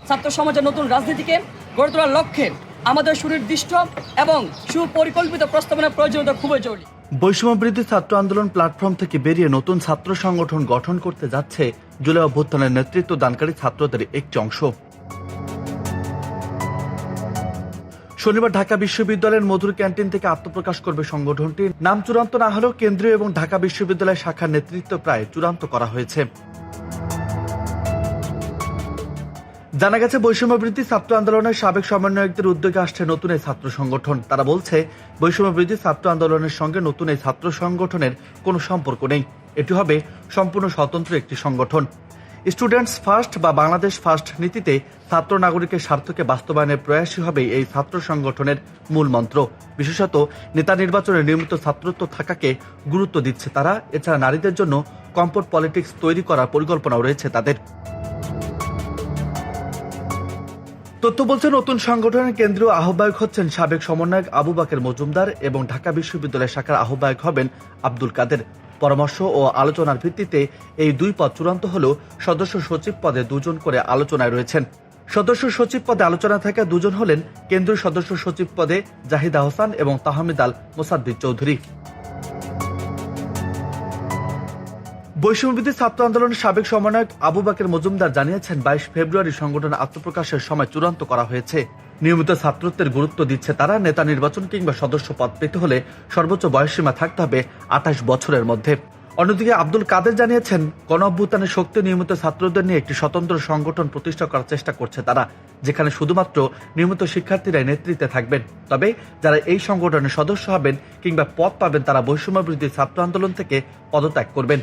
ছাত্র সমাজের নতুন রাজনীতিকে গড়ে তোলার লক্ষ্যে আমাদের সুনির্দিষ্ট এবং সুপরিকল্পিত প্রস্তাবনার প্রয়োজনীয়তা খুবই জরুরি। বৈষম্যবিরোধী ছাত্র আন্দোলন প্ল্যাটফর্ম থেকে বেরিয়ে নতুন ছাত্র সংগঠন গঠন করতে যাচ্ছে জুলাই অভ্যুত্থানের নেতৃত্ব দানকারী ছাত্রদের একটি অংশ। শনিবার ঢাকা বিশ্ববিদ্যালয়ের মধুর ক্যান্টিন থেকে আত্মপ্রকাশ করবে সংগঠনটি। নাম চূড়ান্ত না হলেও কেন্দ্রীয় এবং ঢাকা বিশ্ববিদ্যালয় শাখার নেতৃত্ব প্রায় চূড়ান্ত করা হয়েছে। জানা গেছে, বৈষম্যবিরোধী ছাত্র আন্দোলনের সাবেক সমন্বয়কদের উদ্যোগে আসছে নতুন এই ছাত্র সংগঠন। তারা বলছে, বৈষম্যবিরোধী ছাত্র আন্দোলনের সঙ্গে নতুন এই ছাত্র সংগঠনের কোনো সম্পর্ক নেই। এটি হবে সম্পূর্ণ স্বতন্ত্র একটি সংগঠন। স্টুডেন্টস ফার্স্ট বা বাংলাদেশ ফার্স্ট নীতিতে ছাত্র নাগরিকের স্বার্থকে বাস্তবায়নের প্রয়াসই হবে এই ছাত্র সংগঠনের মূল মন্ত্র। বিশেষত নেতা নির্বাচনে নিয়মিত ছাত্রত্ব থাকাকে গুরুত্ব দিচ্ছে তারা। এছাড়া নারীদের জন্য কমফোর্ট পলিটিক্স তৈরি করার পরিকল্পনাও রয়েছে তাদের। তথ্য বলছে, নতুন সংগঠনের কেন্দ্রীয় আহ্বায়ক হচ্ছেন সাবেক সমন্বয়ক আবু বাকের মজুমদার এবং ঢাকা বিশ্ববিদ্যালয় শাখার আহ্বায়ক হবেন আব্দুল কাদের। পরামর্শ ও আলোচনার ভিত্তিতে এই দুই পদ চূড়ান্ত হলেও সদস্য সচিব পদে দুজন করে আলোচনায় রয়েছেন। সদস্য সচিব পদে আলোচনা থাকা দুজন হলেন কেন্দ্রীয় সদস্য সচিব পদে জাহিদা হোসেন এবং তাহমিদ আল মোসাদ্দিদ চৌধুরী। বৈষম্যবিরোধী ছাত্র আন্দোলনের সাবেক সমন্বয়ক আবু বাকের মজুমদার জানিয়েছেন, 22 ফেব্রুয়ারি সংগঠন আত্মপ্রকাশের সময় চূড়ান্ত করা হয়েছে। নিয়মিত ছাত্রত্বের গুরুত্ব দিচ্ছে তারা। নেতা নির্বাচন কিংবা সদস্য পদ পেতে হলে সর্বোচ্চ বয়সসীমা থাকতে হবে 28 বছরের মধ্যে। অন্যদিকে আব্দুল কাদের জানিয়েছেন, গণ অভ্যুত্থানের শক্তি নিয়মিত ছাত্রদের নিয়ে একটি স্বতন্ত্র সংগঠন প্রতিষ্ঠা করার চেষ্টা করছে তারা, যেখানে শুধুমাত্র নিয়মিত শিক্ষার্থীরাই নেতৃত্বে থাকবেন। তবে যারা এই সংগঠনের সদস্য হবেন কিংবা পদ পাবেন তারা বৈষম্যবিরোধী ছাত্র আন্দোলন থেকে পদত্যাগ করবেন।